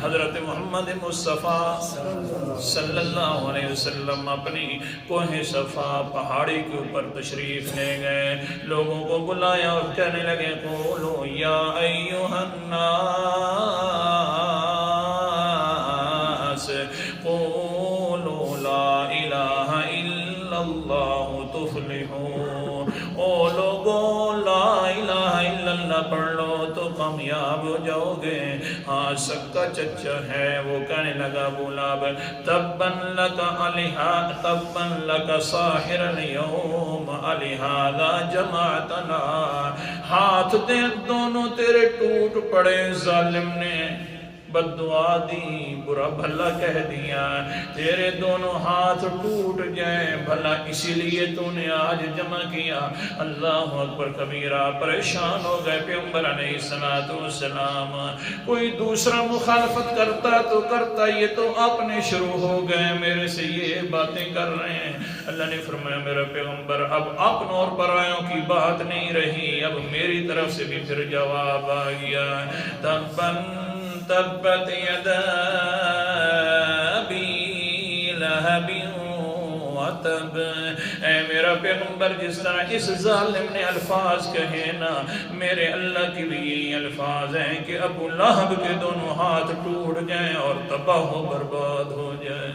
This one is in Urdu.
حضرت محمد مصطفیٰ صلی اللہ علیہ وسلم اپنی کوہ صفا پہاڑی کے اوپر تشریف لے گئے، لوگوں کو بلایا اور کہنے لگے قولوا یا ایھا الناس قولوا لا الہ الا اللہ تفلحون، او لوگوں لا الہ الا اللہ پڑھ لو تو کامیاب ہو جاؤ گے۔ ہاں سکا چچا ہے، وہ کہنے لگا ابو لہب تباً لک ساحر اليوم لہذا جمعتنا، ہاتھ دے دونوں تیرے ٹوٹ پڑے، ظالم نے بد دعا دی، برا بھلا کہہ دیا، تیرے دونوں ہاتھ ٹوٹ جائیں، بھلا اسی لیے تو نے آج جمع کیا۔ اللہ اکبر کبیرہ، پریشان ہو گئے پیغمبر علیہ السلام۔ کوئی دوسرا مخالفت کرتا تو کرتا، یہ تو اپنے شروع ہو گئے، میرے سے یہ باتیں کر رہے ہیں۔ اللہ نے فرمایا میرا پیغمبر اب اپنوں اور پرایوں کی بات نہیں رہی، اب میری طرف سے بھی پھر جواب آ گیا۔ تبت یدا ابی لہب وتب، اے میرا پیغمبر جس طرح اس ظالم نے الفاظ کہے نا، میرے اللہ کی بھی یہی الفاظ ہیں کہ ابو لہب کے دونوں ہاتھ ٹوٹ جائیں اور تباہ و برباد ہو جائیں۔